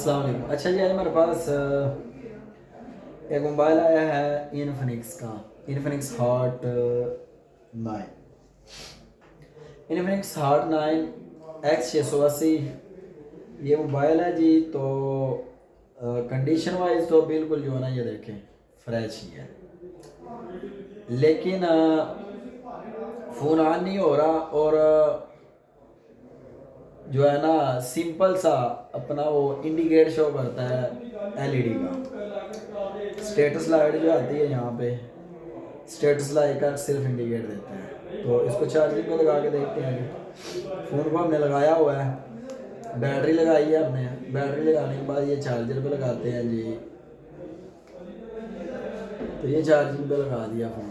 अस्सलाम वालेकुम। अच्छा जी, आज हमारे पास एक मोबाइल आया है इनफिनिक्स का, Infinix hot 9। Infinix hot 9 X 680 ये मोबाइल है जी। तो कंडीशन वाइज तो बिल्कुल जो है ना, ये देखें फ्रेश ही है, लेकिन फ़ोन ऑन नहीं हो रहा। और जो है ना, सिंपल सा अपना वो इंडिकेट शो करता है एलईडी का। स्टेटस लाइट जो आती है यहाँ पे, स्टेटस लाइट का सिर्फ इंडिकेट देते हैं। तो इसको चार्जिंग पे लगा के देखते हैं जी। फ़ोन को हमने लगाया हुआ है, बैटरी लगाई है हमने। बैटरी लगाने के बाद ये चार्जर पे लगाते हैं जी। तो ये चार्जिंग पे लगा दिया फ़ोन।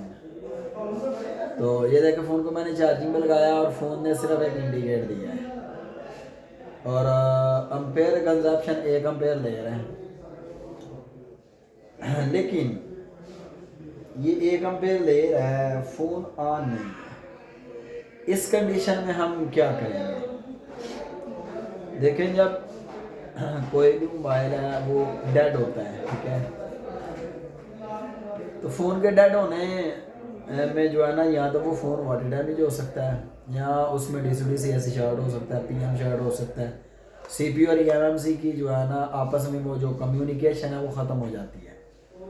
तो ये देखें, फ़ोन को मैंने चार्जिंग पे लगाया और फ़ोन ने सिर्फ एक इंडिकेट दिया है। और अम्पेयर कंजप्शन 1 एम्पेयर ले रहे हैं लेकिन ये 1 एम्पेयर ले रहा है, फ़ोन ऑन नहीं है। इस कंडीशन में हम क्या करेंगे? देखें, जब कोई भी मोबाइल है वो डेड होता है, ठीक है, तो फ़ोन के डेड होने में जो है ना, या तो वो फ़ोन वाटर डैमेज हो सकता है, या उसमें डीसी ऐसी शॉर्ट हो सकता है, पीएम शॉर्ट हो सकता है। सीपीयू और ईएमएमसी की जो है ना, आपस में वो जो कम्युनिकेशन है वो ख़त्म हो जाती है।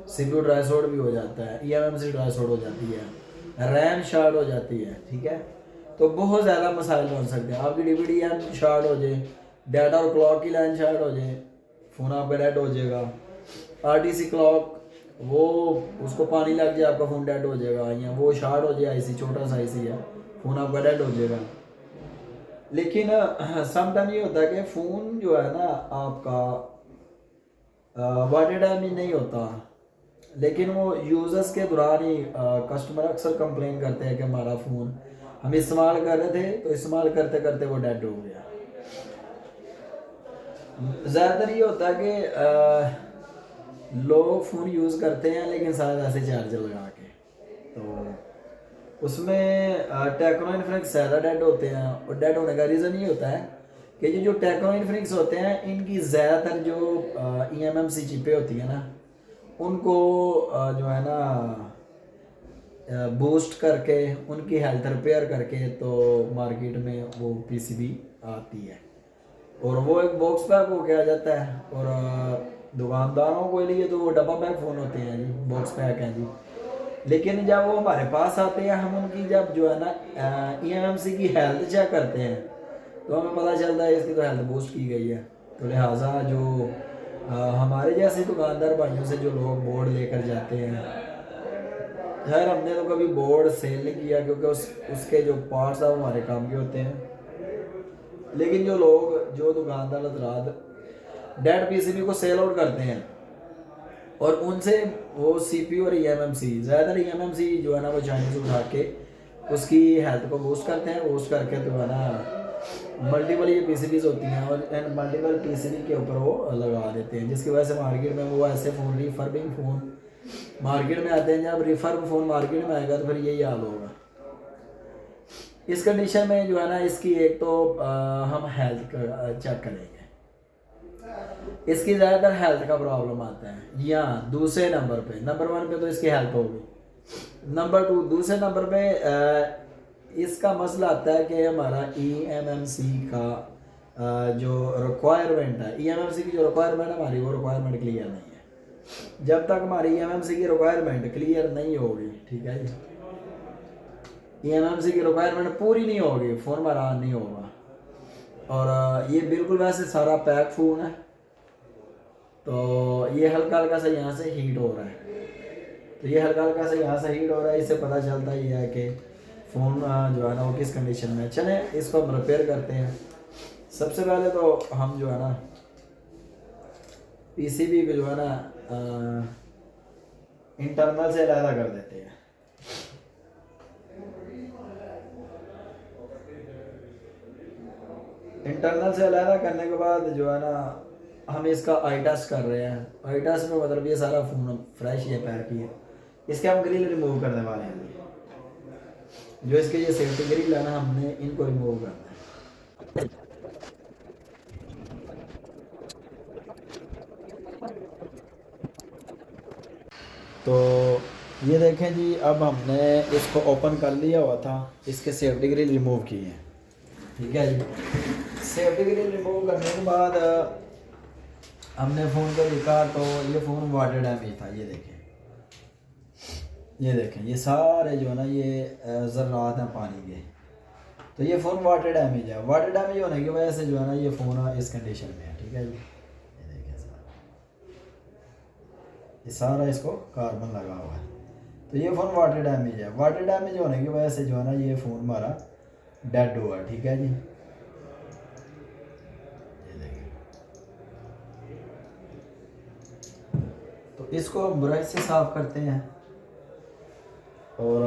सीपीयू ड्राई शॉर्ट भी हो जाता है, ईएमएमसी ड्राई शॉर्ट हो जाती है, रैम शॉर्ट हो जाती है, ठीक है। तो बहुत ज़्यादा मसाइल बन सकते हैं। आपकी डीवीडी एम शॉर्ट हो जाए, डाटा और क्लॉक की लाइन शॉर्ट हो जाए, फ़ोन आपका डेड हो जाएगा। आरटीसी क्लॉक, वो उसको पानी लग जाए, आपका फ़ोन डेड हो जाएगा। या वो शॉर्ट हो जाए, आईसी छोटा सा आईसी है, फ़ोन आपका डेड हो जाएगा। लेकिन समटाइम ये होता है कि फ़ोन जो है ना आपका वाटर डैमेज नहीं होता, लेकिन वो यूज़र्स के दौरान ही कस्टमर अक्सर कंप्लेन करते हैं कि हमारा फ़ोन हम इस्तेमाल कर रहे थे, तो इस्तेमाल करते करते वो डेड हो गया। ज़्यादातर ये होता है कि लोग फ़ोन यूज़ करते हैं लेकिन साथ ऐसे चार्जर लगा के, तो उसमें टेक्नो इन्फिनिक्स ज़्यादा डेड होते हैं। और डेड होने का रीज़न ये होता है कि ये जो टेक्नो इन्फिनिक्स होते हैं, इनकी ज़्यादातर जो ईएमएमसी चिपें होती हैं ना, उनको जो है ना बूस्ट करके, उनकी हेल्थ रिपेयर करके तो मार्केट में वो पीसीबी आती है। और वो एक बॉक्स पैक हो के आ जाता है। और दुकानदारों के लिए तो वो डब्बा पैक फ़ोन होते हैं जी, बॉक्स पैक हैं जी। लेकिन जब वो हमारे पास आते हैं, हम उनकी जब जो है ना ईएमएमसी की हेल्थ चेक करते हैं, तो हमें पता चलता है इसकी तो हेल्थ बूस्ट की गई है। तो लिहाजा जो हमारे जैसे दुकानदार भाइयों से जो लोग बोर्ड लेकर जाते हैं, खैर हमने तो कभी बोर्ड सेल नहीं किया क्योंकि उसके जो पार्ट्स हैं वो हमारे काम के होते हैं। लेकिन जो लोग, जो दुकानदार हजरात डेड पीसीबी को सेल आउट करते हैं और उनसे वो सीपीयू और ईएमएमसी, ज़्यादातर ईएमएमसी जो है ना वो चाइनीज उठा के उसकी हेल्थ को बूस्ट करते हैं। बूस्ट करके तो है ना मल्टीपल ये पीसीबीज होती हैं और इन मल्टीपल पीसीबी के ऊपर वो लगा देते हैं, जिसकी वजह से मार्केट में वो ऐसे फ़ोन, रिफर्बिंग फ़ोन मार्केट में आते हैं। जब रिफर्ब फ़ोन मार्केट में आएगा तो फिर यही हाल होगा। इस कंडीशन में जो है ना, इसकी एक तो हम हेल्थ चेक करेंगे। इसकी ज़्यादातर हेल्थ का प्रॉब्लम आता है। या दूसरे नंबर पे, नंबर 1 पे तो इसकी हेल्थ होगी, नंबर 2, दूसरे नंबर पे इसका मसला आता है कि हमारा ईएमएमसी का जो रिक्वायरमेंट है, ईएमएमसी की जो रिक्वायरमेंट है हमारी, वो रिक्वायरमेंट क्लियर नहीं है। जब तक हमारी ईएमएमसी की रिक्वायरमेंट क्लियर नहीं होगी, ठीक है जी, ईएमएमसी की रिक्वायरमेंट पूरी नहीं होगी, फ़ोन हमारा ऑन नहीं होगा। और ये बिल्कुल वैसे सारा पैक फ़ोन है, तो ये हल्का हल्का सा यहाँ से हीट हो रहा है। तो ये हल्का हल्का सा यहाँ से हीट हो रहा है, इससे पता चलता ही है कि फ़ोन जो है ना वो किस कंडीशन में है। चले इसको हम रिपेयर करते हैं। सबसे पहले तो हम जो है ना पीसीबी को जो है ना इंटरनल से अलग कर देते हैं। इंटरनल से अलग करने के बाद जो है ना, हम इसका आई टेस्ट कर रहे हैं। आई टेस्ट में मतलब ये सारा फ़ोन फ्रेश ही है, पैक ही है। इसके हम ग्रिल रिमूव करने वाले हैं। जो इसके ये सेफ्टी ग्रिल है ना, हमने इनको रिमूव करना है। तो ये देखें जी, अब हमने इसको ओपन कर लिया हुआ था, इसके सेफ्टी ग्रिल रिमूव किए हैं, ठीक है जी। सेफ्टी ग्रिल रिमूव करने के बाद हमने फ़ोन को देखा तो ये फ़ोन वाटर डैमेज था। ये देखें ये सारे जो है ना ये ज़र्रात हैं पानी के, तो ये फ़ोन वाटर डैमेज है। वाटर डैमेज होने की वजह से जो है ना ये फ़ोन इस कंडीशन में है, ठीक है जी। ये देखें ये सारा इसको कार्बन लगा हुआ है, तो ये फ़ोन वाटर डैमेज है। वाटर डैमेज होने की वजह से जो है ना ये फ़ोन हमारा डेड हुआ, ठीक है जी। ये देखें, तो इसको ब्रश से साफ़ करते हैं और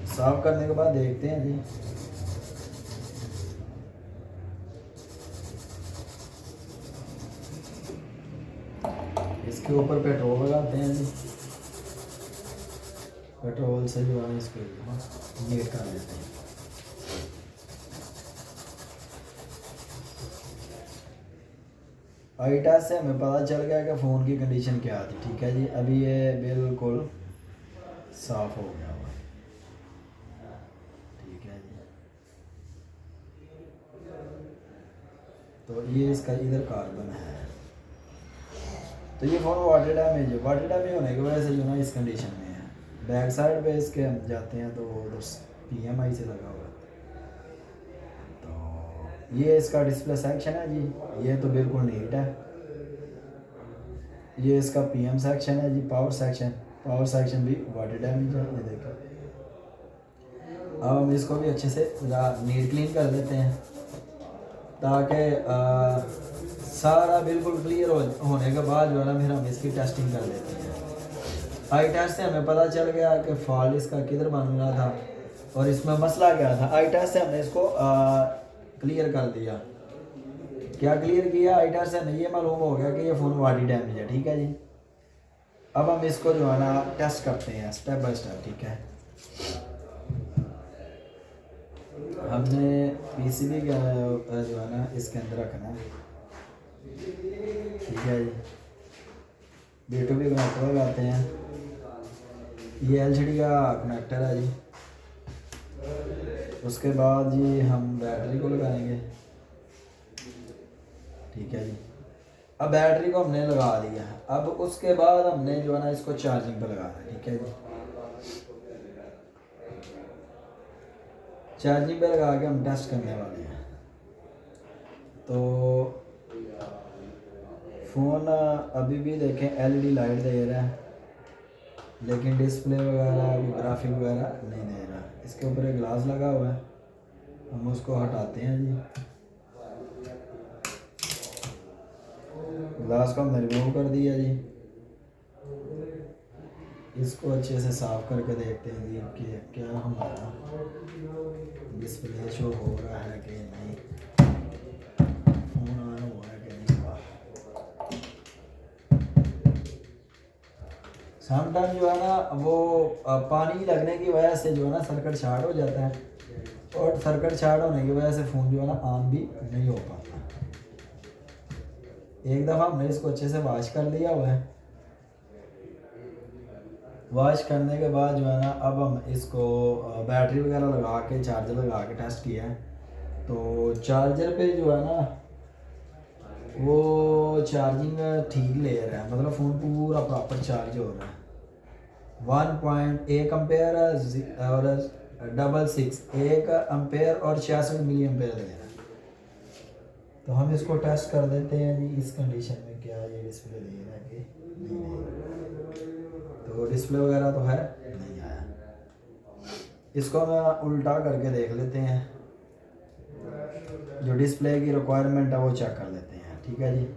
साफ़ करने के बाद देखते हैं जी। इसके ऊपर पेट्रोल लगाते हैं जी, पेट्रोल से जो है इसको नीट कर लेते हैं। आई टेस्ट से हमें पता चल गया कि फ़ोन की कंडीशन क्या थी, ठीक है जी। अभी ये बिल्कुल साफ़ हो गया हुआ, ठीक है जी। तो ये इसका इधर कार्बन है, तो ये फ़ोन वाटर डैमेज है। वाटर डैमेज होने की वजह से जो ना इस कंडीशन में है। बैक साइड पे इसके हम जाते हैं तो उधर PMI से लगा हुआ है। तो ये इसका डिस्प्ले सेक्शन है जी, ये तो बिल्कुल नीट है। ये इसका PM सेक्शन है जी, पावर सेक्शन भी वाटर डैमेज है, ये देखो। अब हम इसको भी अच्छे से नीट क्लीन कर देते हैं ताकि सारा बिल्कुल क्लियर होने के बाद जो है ना फिर हम इसकी टेस्टिंग कर लेते हैं। आई टेस्ट से हमें पता चल गया कि फॉल्ट इसका किधर बन रहा था और इसमें मसला क्या था। आई टेस्ट से हमने इसको क्लियर कर दिया। क्या क्लियर किया? आई टेस्ट से हमें ये मालूम हो गया कि ये फ़ोन वाटर डैमेज है, ठीक है जी। अब हम इसको जो है ना टेस्ट करते हैं स्टेप बाय स्टेप, ठीक है। हमने PCB का जो है ना इसके अंदर रखना है, ठीक है जी। B2B कनेक्टर लगाते हैं, ये LCD का कनेक्टर है जी। उसके बाद जी हम बैटरी को लगाएंगे, ठीक है जी। अब बैटरी को हमने लगा दिया है। अब उसके बाद हमने जो है ना इसको चार्जिंग पर लगाना है, ठीक है जी। चार्जिंग पे लगा के हम टेस्ट करने वाले हैं। तो फ़ोन अभी भी देखें LED लाइट दे रहा है, लेकिन डिस्प्ले वगैरह ग्राफिक वगैरह नहीं दे रहा। इसके ऊपर एक ग्लास लगा हुआ है, हम उसको हटाते हैं जी। ग्लास को हमने रिमूव कर दिया जी। इसको अच्छे से साफ़ करके देखते हैं जी कि क्या हमारा डिस्प्ले शो हो रहा है कि नहीं, फोन ऑन हो रहा है कि नहीं। समटाइम जो है ना वो पानी लगने की वजह से जो है ना सर्किट शार्ट हो जाता है, और सर्किट शार्ट होने की वजह से फ़ोन जो है ना ऑन भी नहीं हो पाता। एक दफ़ा हमने इसको अच्छे से वॉश कर लिया हुआ है। वॉश करने के बाद जो है ना अब हम इसको बैटरी वगैरह लगा के चार्जर लगा के टेस्ट किया है। तो चार्जर पे जो है ना वो चार्जिंग ठीक ले रहा है, मतलब फ़ोन पूरा प्रॉपर चार्ज हो रहा है। 1.1 एम्पेयर और 1 एम्पेयर और 66 मिली एम्पेयर दे रहा है। तो हम इसको टेस्ट कर देते हैं जी इस कंडीशन में, क्या ये डिस्प्ले दे रहा है कि नहीं दे रहा। तो डिस्प्ले वगैरह तो है नहीं आया। इसको हम उल्टा करके देख लेते हैं, जो डिस्प्ले की रिक्वायरमेंट है वो चेक कर लेते हैं, ठीक है जी।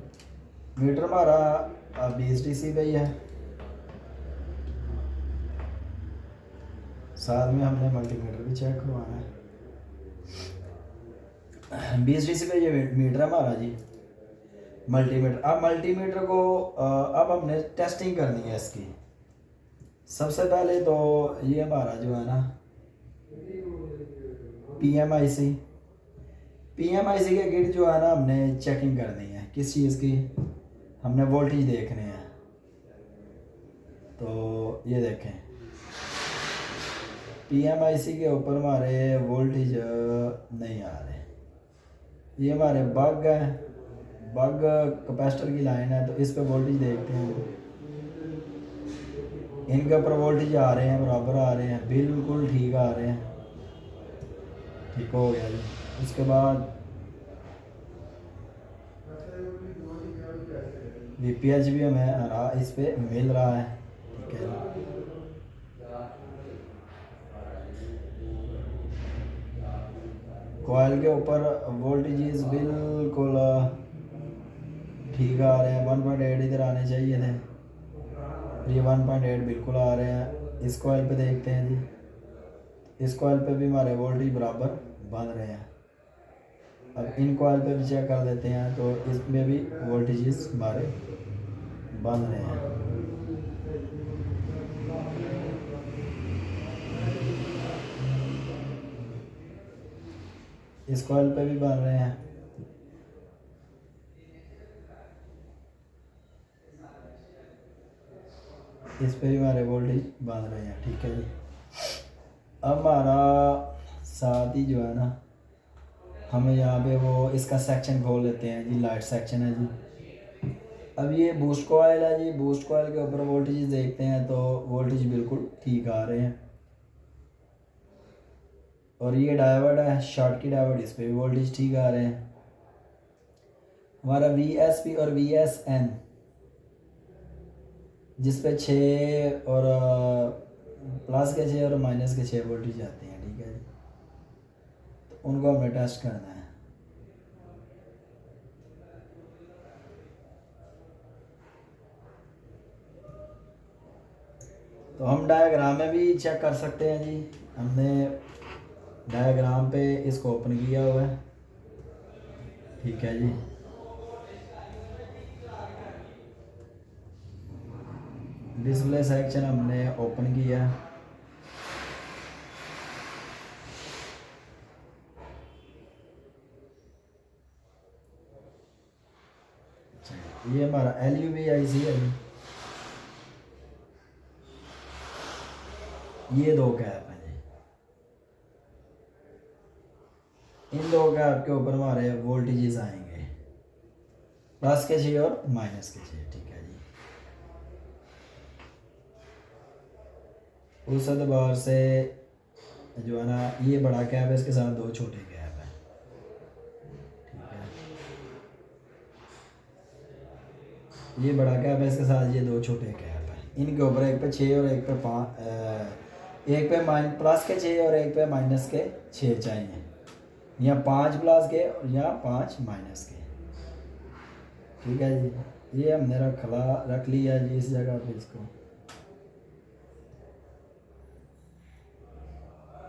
मीटर हमारा 20 DC पे ही है, साथ में हमने मल्टीमीटर भी चेक करवाना है। 20 DC पे ये मीटर हमारा जी मल्टीमीटर। अब मल्टीमीटर को अब हमने टेस्टिंग करनी है इसकी। सबसे पहले तो ये हमारा जो है ना PMIC के किट जो है ना हमने चेकिंग करनी है। किस चीज़ की? हमने वोल्टेज देखने हैं। तो ये देखें PMIC के ऊपर हमारे वोल्टेज नहीं आ रहे। ये हमारे बग है, बग कैपेसिटर की लाइन है, तो इस पे वोल्टेज देखते हैं। इनके ऊपर वोल्टेज आ रहे हैं, बराबर आ रहे हैं, बिल्कुल ठीक आ रहे हैं। ठीक हो गया जी। उसके बाद VPH भी हमें इस पे मिल रहा है। ठीक है, कॉइल के ऊपर वोल्टेजेस बिल्कुल ठीक आ रहे हैं। 1.8 इधर आने चाहिए थे, ये 1.8 बिल्कुल आ रहे हैं। इस कॉइल पे देखते हैं जी, इस कॉइल पे भी हमारे वोल्टेज बराबर बन रहे हैं। अब इन कॉइल पे भी चेक कर देते हैं, तो इसमें भी वोल्टेजेस हमारे बन रहे हैं। इस कॉइल पे भी बन रहे हैं। इस पे भी हमारे वोल्टेज बन रहे हैं। ठीक है जी। अब हमारा साथ ही जो है ना, हमें यहाँ पे वो इसका सेक्शन खोल लेते हैं जी। लाइट सेक्शन है जी। अब ये बूस्ट कॉइल है जी। बूस्ट कॉइल के ऊपर वोल्टेज देखते हैं, तो वोल्टेज बिल्कुल ठीक आ रहे हैं। और ये डायोड है, शॉर्ट की डायोड, इस पे भी वोल्टेज ठीक आ रहे हैं। हमारा VSP और VSN जिस पे 6 और प्लस के 6 और माइनस के 6 वोल्टेज आते हैं। ठीक है जी, तो उनको हमें टेस्ट करना है। तो हम डायग्राम में भी चेक कर सकते हैं जी। हमने डायग्राम पे इसको ओपन किया हुआ है। ठीक है जी। डिस्प्ले सेक्शन हमने ओपन किया। ये हमारा LUV IC है जी। ये 2 कैप हैं जी। इन 2 कैप के ऊपर हमारे वोल्टेजेस आएंगे, प्लस के 6 और माइनस के 6। ठीक है जी। उस एतबार से जो है ना, ये बड़ा कैप है, इसके साथ 2 छोटे कैप हैं। ठीक है, ये बड़ा कैप है, इसके साथ ये 2 छोटे कैप हैं। इनके ऊपर एक पे 6 और एक पे 5, एक पे प्लस के 6 और एक पे माइनस के 6 चाहिए, या 5 प्लस के या 5 माइनस के। ठीक है जी। ये हमने रख लिया जी इस जगह पे इसको।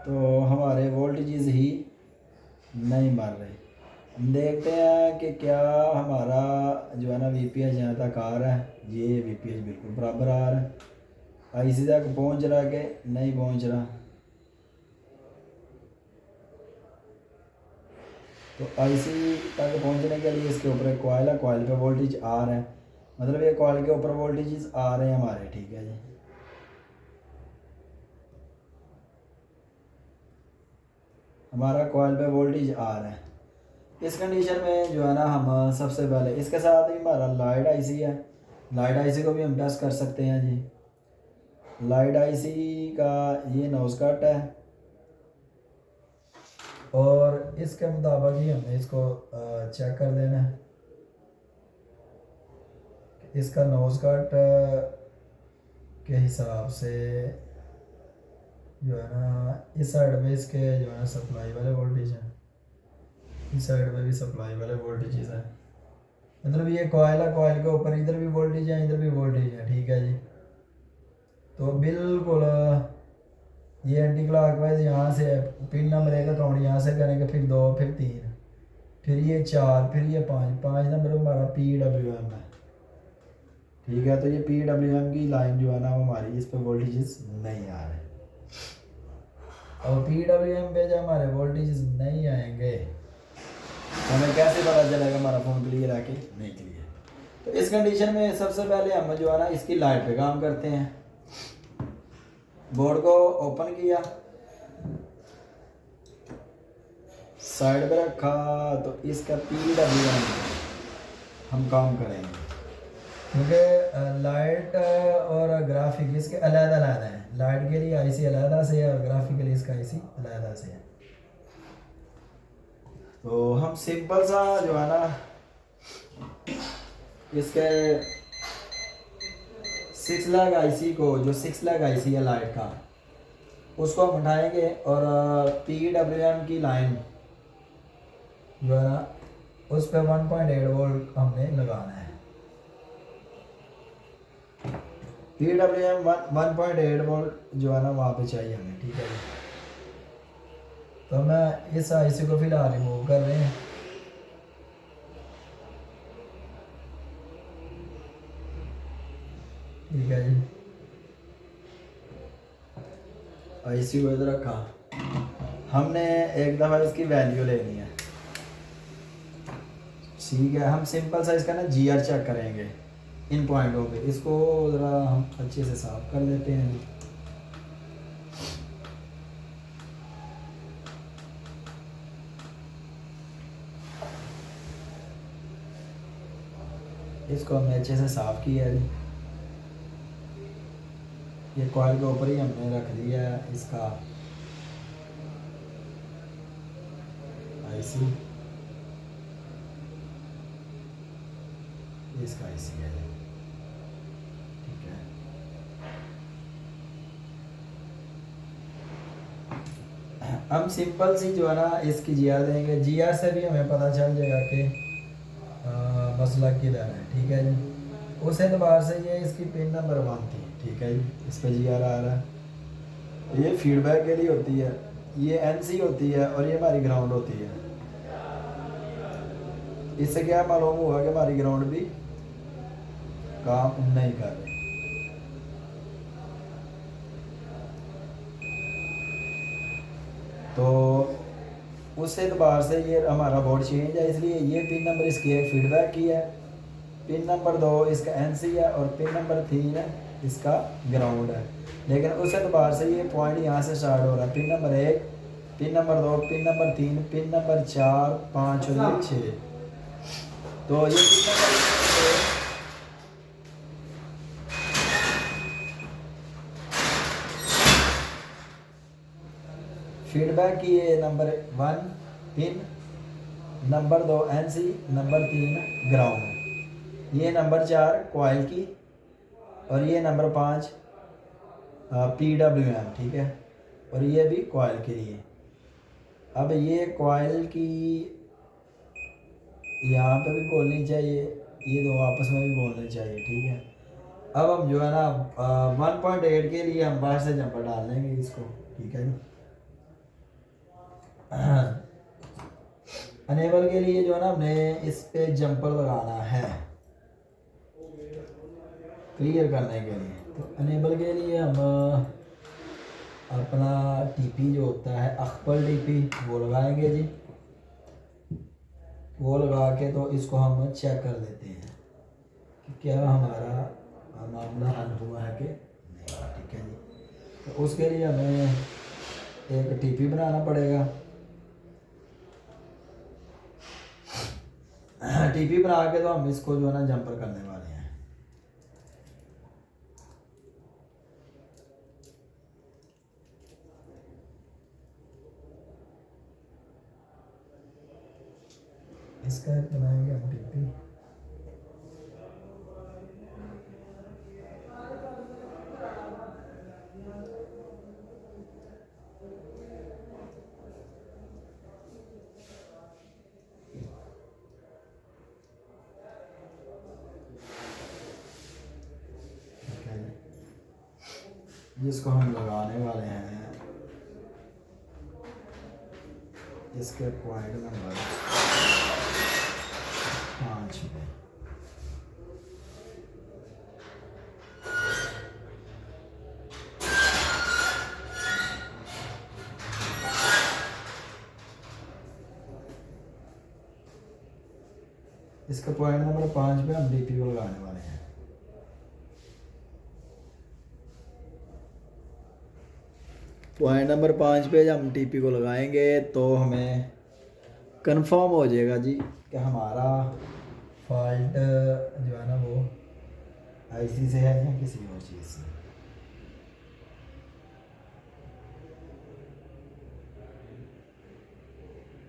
तो हमारे वोल्टेजेस ही नहीं मर रहे। हम देखते हैं कि क्या हमारा जो है ना VPH यहाँ तक आ रहा है। ये VPH बिल्कुल बराबर आ रहा है। IC तक पहुँच रहा कि नहीं पहुँच रहा। तो IC तक पहुँचने के लिए इसके ऊपर एक कॉइल है, कॉइल पे वोल्टेज आ रहा है, मतलब ये कॉइल के ऊपर वोल्टेजेस आ रहे हैं हमारे। ठीक है जी। हमारा कॉइल पे वोल्टेज आ रहा है। इस कंडीशन में जो है ना, हम सबसे पहले इसके साथ ही हमारा लाइट IC है। लाइट IC को भी हम टेस्ट कर सकते हैं जी। लाइट IC का ये नोज कट है, और इसके मुताबिक ही हमने इसको चेक कर देना है। इसका नोज कट के हिसाब से जो है ना, इस साइड में इसके जो है सप्लाई वाले वोल्टेज हैं, इस साइड में भी सप्लाई वाले वोल्टेजेस हैं। मतलब ये कॉइल है, कॉइल के ऊपर इधर भी वोल्टेज है, इधर भी वोल्टेज है। ठीक है जी। तो बिल्कुल ये एंटी क्लॉकवाइज यहाँ से पिन नंबर 1 का काउंट यहाँ से करेंगे, फिर 2, फिर 3, फिर ये 4, फिर ये 5 नंबर हमारा PWM है। ठीक है, तो ये PWM की लाइन जो है ना, हमारी इस पर वोल्टेजेस नहीं आ रहे। और PWM पे जब हमारे वोल्टेजेस नहीं आएंगे, हमें कैसे पता चलेगा हमारा फ़ोन क्लियर है कि नहीं क्लियर। तो इस कंडीशन में सबसे पहले हम जो है ना, इसकी लाइट पे काम करते हैं। बोर्ड को ओपन किया, साइड पे रखा, तो इसका PWM हम काम करेंगे क्योंकि लाइट और ग्राफिक इसके अलग-अलग हैं। लाइट के लिए आईसी अलग से है और ग्राफिक के लिए इसका आईसी अलग से है। तो हम सिंपल सा जो है ना इसके 6 लाख आईसी को, जो 6 लाख आईसी है लाइट का, उसको हम उठाएंगे और PWM की लाइन जो है ना उस पर 1.8 वोल्ट हमने लगाना है। PWM 1.8 वोल्ट जो है ना वहाँ पे चाहिए हमें, ठीक है। तो मैं इस आईसी को फिलहाल रिमूव कर रहे हैं। ठीक है जी, आईसी को इधर रखा। हमने एक दफ़ा इसकी वैल्यू लेनी है, ठीक है। हम सिंपल सा इसका ना GR चेक करेंगे इन पॉइंटों पे। इसको ज़रा हम अच्छे से साफ कर लेते हैं। इसको हमने अच्छे से साफ किया है। ये कॉइल के ऊपर ही हमने रख दिया है इसका आईसी, इसका आईसी है, ठीक है। हम सिंपल सी जो है ना इसकी GR देंगे। GR से भी हमें पता चल जाएगा कि मसला किधर है, ठीक है जी। उस एतबार से ये इसकी पिन नंबर 1 थी, ठीक है जी। इस पर GR आ रहा है। ये फीडबैक के लिए होती है, ये NC होती है और ये हमारी ग्राउंड होती है। इससे क्या मालूम हुआ कि हमारी ग्राउंड भी काम नहीं कर रही। तो उस एतबार से ये हमारा बोर्ड चेंज है, इसलिए ये पिन नंबर इसकी एक फीडबैक की है, पिन नंबर 2 इसका NC है और पिन नंबर 3 इसका ग्राउंड है। लेकिन उस एतबार से ये पॉइंट यहाँ से स्टार्ट हो रहा है। Pin number 1, pin number 2, pin number 3, pin number 4, 5 और 6। तो ये पिन नंबर फीडबैक की है। Number 1 pin, number 2 NC, number 3 ground, ये नंबर 4 कॉइल की और ये नंबर 5 PWM, ठीक है। और ये भी कॉइल के लिए। अब ये कॉइल की यहाँ पे भी बोलनी चाहिए, ये दो आपस में भी बोलने चाहिए, ठीक है। अब हम जो है ना 1.8 के लिए हम बाहर से जंपर डाल देंगे इसको, ठीक है। अनेबल के लिए जो है ना हमने इस पे जंपर लगाना है क्लियर करने के लिए। तो अनेबल के लिए हम अपना TP जो होता है अखबर TP वो लगाएंगे जी। वो लगा के तो इसको हम चेक कर लेते हैं कि क्या हमारा मामला हल हुआ है कि नहीं, ठीक है जी। तो उसके लिए हमें एक TP बनाना पड़ेगा। TP बना के तो हम इसको जो है ना जंपर करने वाले हैं। इसका बनाएंगे हम TP। जिसको हम लगाने वाले हैं इसके पॉइंट नंबर 5 में। इसका पॉइंट नंबर 5 पे हम DP को लगाने वाले हैं। पॉइंट नंबर 5 पे जब हम टीपी को लगाएंगे तो हमें कंफर्म हो जाएगा जी कि हमारा फॉल्ट जो है ना वो आईसी से है या किसी और चीज़ से।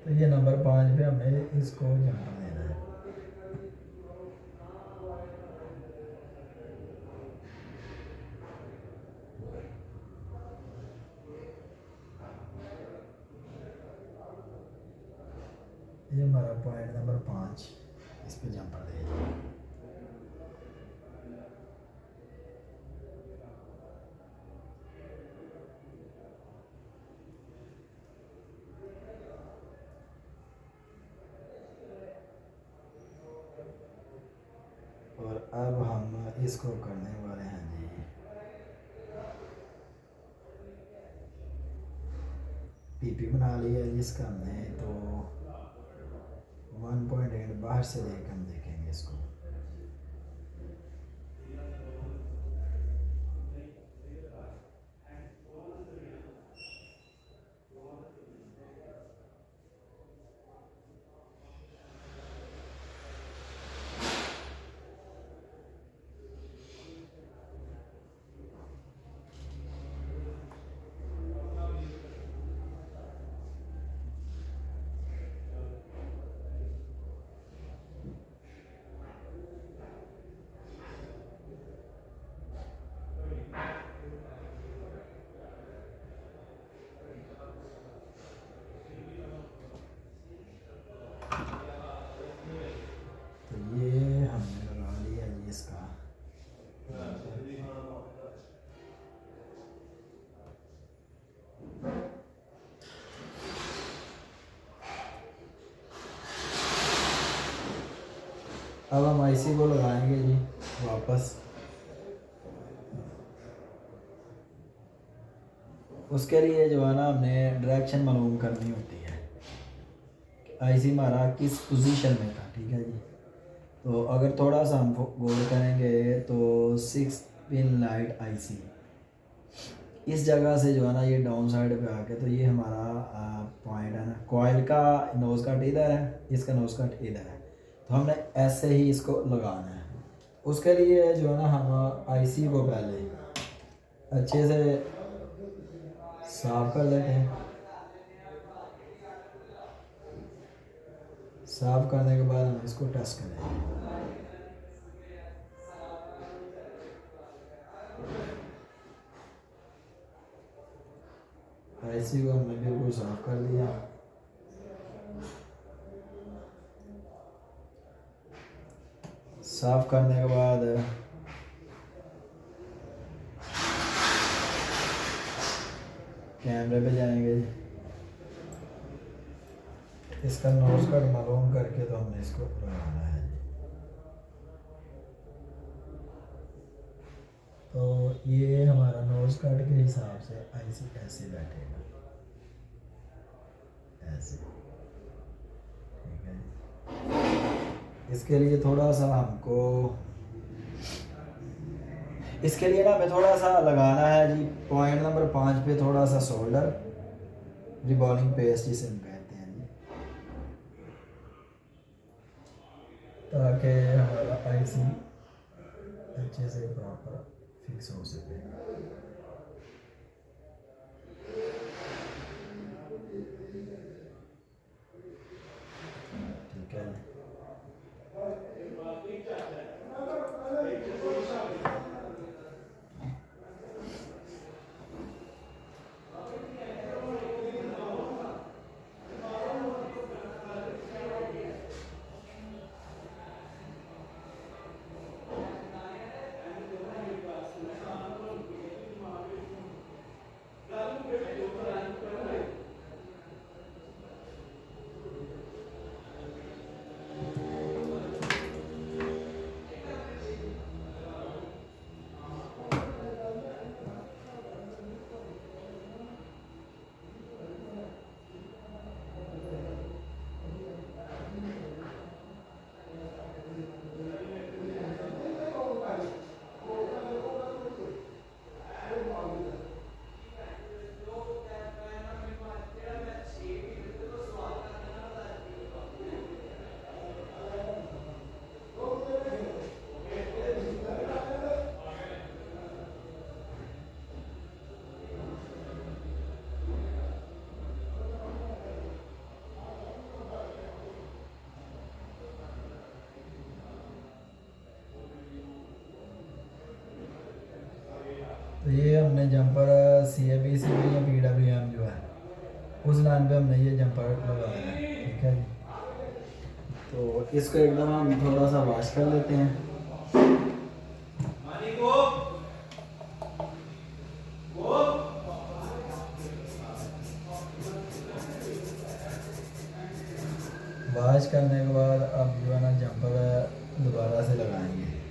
तो ये नंबर 5 पे हमने इसको जंपर देना है। ये हमारा पॉइंट नंबर 5, इस पे जंपर देना। और अब हम इसको करने वाले हैं जी पीपी बना लिया जिसका हमने तो 1.8 बाहर से लेकर हम देखेंगे इसको। तो ये हमने लगा लिया जी इसका। अब हम आईसी को लगाएंगे जी वापस। उसके लिए जो है ना हमने डायरेक्शन मालूम करनी होती है कि आईसी हमारा किस पोजीशन में था, ठीक है जी। तो अगर थोड़ा सा हम गौर करेंगे तो 6 पिन लाइट आईसी इस जगह से जो है ना ये डाउन साइड पे आके, तो ये हमारा पॉइंट है ना, कॉइल का नोज कट इधर है, इसका नोज कट इधर है। तो हमने ऐसे ही इसको लगाना है। उसके लिए जो है ना हम आईसी को पहले अच्छे से साफ कर देते हैं। साफ करने के बाद हम इसको टेस्ट करेंगे। आईसी को हमने बिल्कुल साफ कर दिया। साफ करने के बाद कैमरे पे जाएंगे, इसका नोज कट मालूम करके तो हमने इसको लगाना है। तो ये हमारा नोज कट के हिसाब से आईसी ऐसे बैठेगा, ऐसे, ठीक है। इसके लिए थोड़ा सा हमको, इसके लिए ना हमें थोड़ा सा लगाना है जी पॉइंट नंबर 5 पे थोड़ा सा सोल्डर रिबॉलिंग पेस्ट जिसे हम कहते हैं जी, ताकि हमारा आईसी अच्छे से प्रॉपर फिक्स हो सके। ठीक है। तो ये हमने जंपर CABC या PWM जो है उस लाइन पे हमने ये जंपर लगाया है, ठीक है जी। तो इसको एकदम हम थोड़ा सा वॉश कर लेते हैं। वॉश करने के बाद अब जो है ना जंपर दोबारा से लगाएंगे।